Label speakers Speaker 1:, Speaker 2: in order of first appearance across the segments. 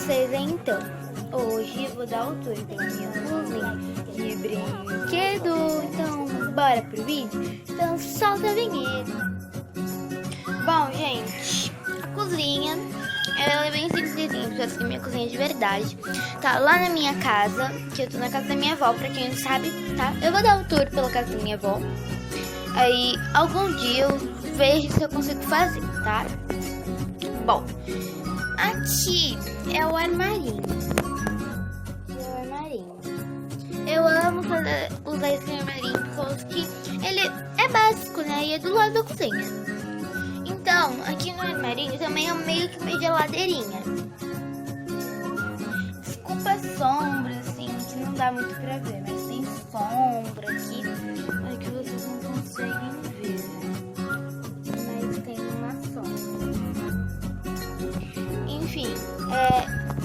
Speaker 1: vocês então. Hoje eu vou dar o tour pela minha cozinha de brinquedo. Então, bora pro vídeo? Então, solta a vinheta. Bom, gente, a cozinha, ela é bem simplesinha, porque essa é minha cozinha de verdade. Tá lá na minha casa, que eu tô na casa da minha avó, pra quem não sabe, tá? Eu vou dar um tour pela casa da minha avó. Aí, algum dia eu vejo se eu consigo fazer, tá? Bom, aqui é o armarinho. Eu amo usar esse armarinho porque ele é básico, né? E é do lado da cozinha. Então, aqui no armarinho também é meio que uma geladeirinha. Desculpa a sombra, assim, que não dá muito pra ver, mas tem sombra aqui. É que vocês não conseguem ver. Mas tem uma sombra. Enfim,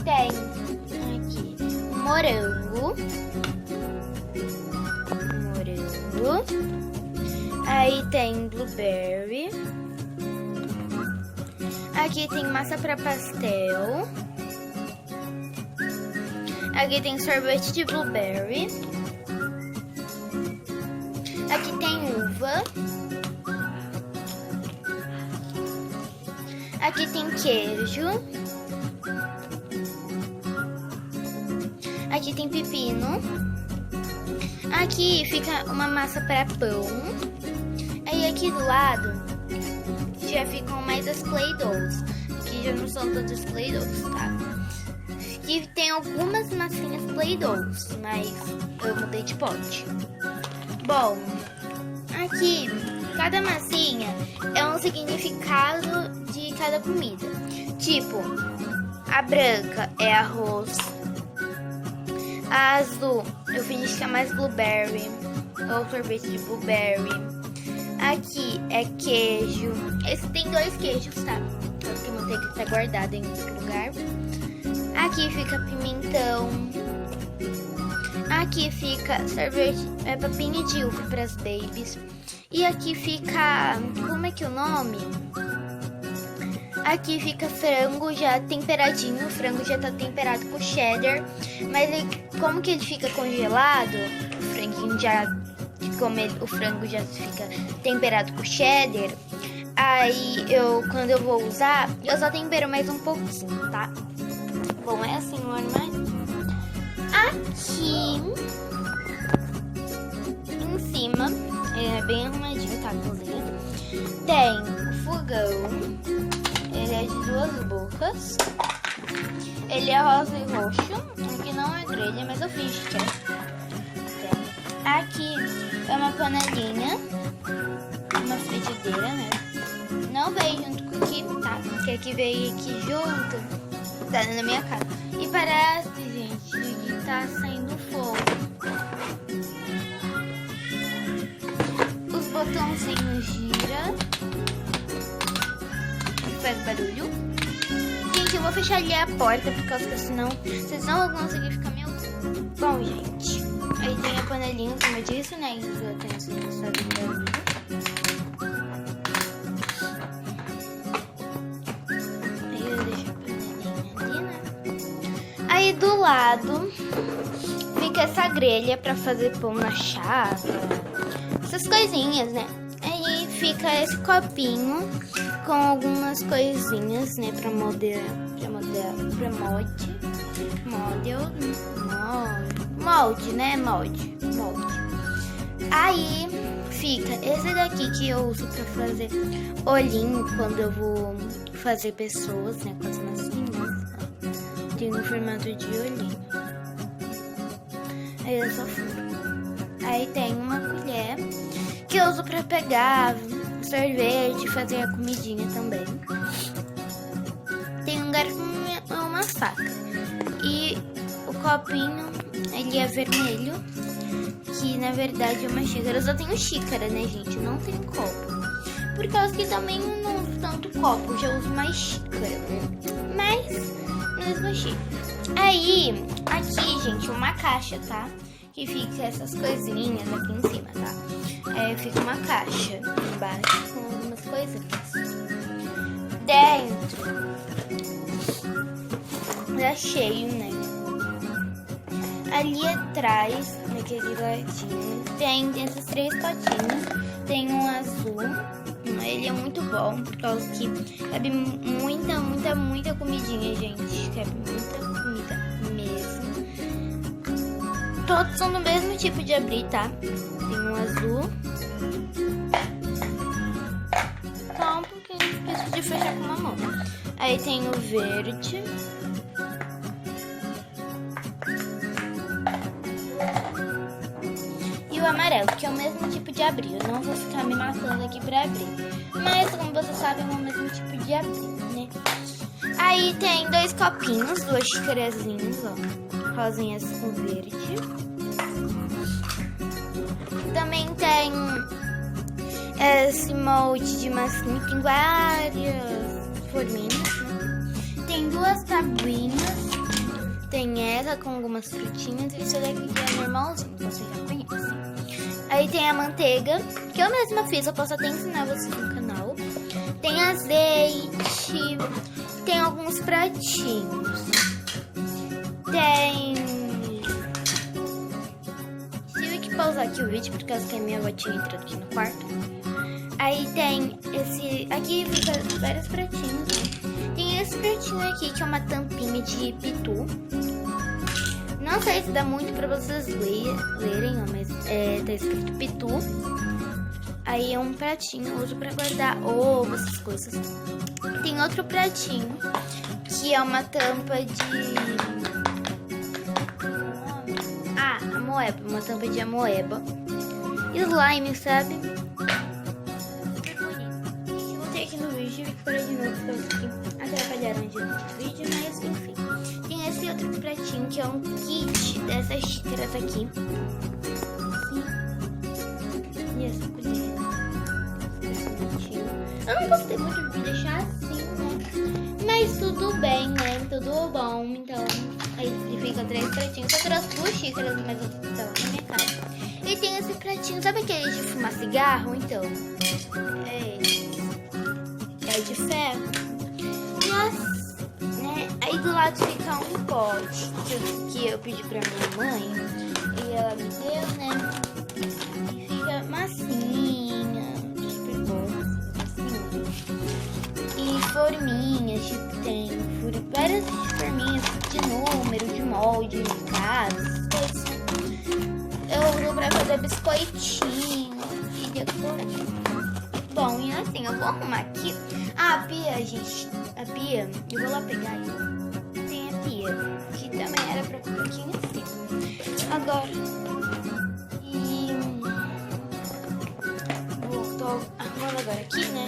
Speaker 1: tem aqui morango. Aí tem blueberry. Aqui tem massa para pastel. Aqui tem sorvete de blueberry. Aqui tem uva. Aqui tem queijo. Aqui tem pepino. Aqui fica uma massa para pão. Aí aqui do lado já ficam mais as Play-Dohs. Aqui já não são todas Play-Dohs, tá? Aqui tem algumas massinhas Play-Dohs, mas eu mudei de pote. Bom, aqui cada massinha é um significado de cada comida. Tipo, a branca é arroz. A azul eu fingi que é mais blueberry, ou sorvete de blueberry. Aqui é queijo. Esse tem 2 queijos, tá? Porque a manteiga tá guardada em outro lugar. Aqui fica pimentão. Aqui fica sorvete, papinha de uva para as babies. E aqui fica, como é que é o nome? Aqui fica frango já temperadinho. O frango já tá temperado com cheddar. Mas como que ele fica congelado, o franguinho já, o frango já fica temperado com cheddar. Aí quando eu vou usar, eu só tempero mais um pouquinho, tá? Bom, é assim o armário. Aqui em cima, ele é bem arrumadinho, tá? A cozinha. Tem o fogão. Ele é de 2 bocas. Ele é rosa e roxo. Aqui não é grelha, mas eu fiz que é. Aqui é uma panelinha. Uma frigideira, né? Não veio junto com aqui, tá? Porque aqui veio aqui junto. Tá na minha casa. E parece, gente, que tá saindo fogo. Os botãozinhos giram. Faz barulho. Gente, eu vou fechar ali a porta, por causa que senão vocês não vão conseguir ficar me ouvindo. Bom, gente, aí tem a panelinha, como eu disse, né? Isso eu tenho essa barulho. Aí eu deixo a panelinha ali, né? Aí do lado fica essa grelha pra fazer pão na chapa, essas coisinhas, né? Aí fica esse copinho com algumas coisinhas, né, pra molde. Aí fica esse daqui que eu uso pra fazer olhinho quando eu vou fazer pessoas, né, com as massinhas. Tem um formato de olhinho. Aí eu só furo. Aí tem uma colher que eu uso pra pegar sorvete e fazer a comidinha também. Tem um garfo e uma faca. E o copinho, ele é vermelho, que na verdade é uma xícara. Eu só tenho xícara, né, gente? Eu não tenho copo. Por causa que também eu não uso tanto copo, eu já uso mais xícara. Mas, mesmo xícara. Aí, aqui, gente, uma caixa, tá? Que fica essas coisinhas aqui em cima, tá? Fica uma caixa embaixo com algumas coisinhas. Dentro da cheio, né? Ali atrás, naquele ladinho, tem esses 3 potinhos. Tem um azul. Ele é muito bom, por causa que cabe muita comidinha, gente. Cabe muita comida mesmo. Todos são do mesmo tipo de abrir, tá? Tem um azul. Só um pouquinho difícil de fechar com uma mão. Aí tem o verde. E o amarelo, que é o mesmo tipo de abrir. Eu não vou ficar me matando aqui pra abrir. Mas, como vocês sabem, é o mesmo tipo de abrir, né? Aí tem 2 copinhos, 2 xicarazinhas, ó. Rosinhas com verde. Também tem esse molde de massinha. Tem várias forminhas, né? Tem 2 tabuinhas. Tem essa com algumas frutinhas. E esse daqui é normalzinho, vocês já conhecem. Aí tem a manteiga, que eu mesma fiz, eu posso até ensinar vocês no canal. Tem azeite, tem alguns pratinhos. Tem... Tive que pausar aqui o vídeo, por causa que a minha avó tinha entrado aqui no quarto. Aí tem esse... Aqui fica vários pratinhos. Tem esse pratinho aqui, que é uma tampinha de pitu. Não sei se dá muito pra vocês lerem, ó, mas tá escrito pitu. Aí é um pratinho, eu uso pra guardar ovo, essas coisas. Tem outro pratinho, que é uma tampa de... amoeba, uma tampa de amoeba. Slime, sabe? Super bonito. Eu botei aqui no vídeo e parei de novo, porque atrapalharam de novo o vídeo, mas enfim. Tem esse outro pratinho, que é um kit dessas xícaras aqui. Assim. E essa colher. Eu não gostei muito de deixar assim, né? Mas tudo bem, né? Tudo bom. Então, aí fica 3 pratinhos. Eu trouxe 2 xícaras, mas eu tô na minha casa. E tem esse pratinho, sabe aquele de fumar cigarro? Então, é de ferro. Nossa, né? Aí do lado fica um pote que eu pedi pra minha mãe. E ela me deu, né? E fica massinha, super boa. E forminhas, tipo, tem várias forminhas de número, de molde, de casos, coisas. Eu uso pra fazer biscoitinho e decorar. Bom, e assim, eu vou arrumar aqui. A pia, gente, eu vou lá pegar aí. Tem a pia, que também era pra colocar aqui em cima. Agora, tô arrumando agora aqui, né?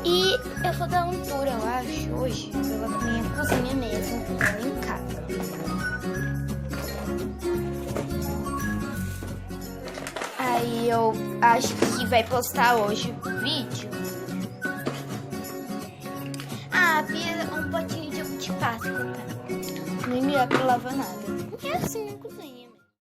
Speaker 1: E eu vou dar um tour, eu acho, hoje, pela minha cozinha mesmo, que tá em casa. Aí eu acho que vai postar hoje o vídeo. A pia é um potinho de Páscoa, tá? Nem me dá pra lavar nada. É assim na cozinha.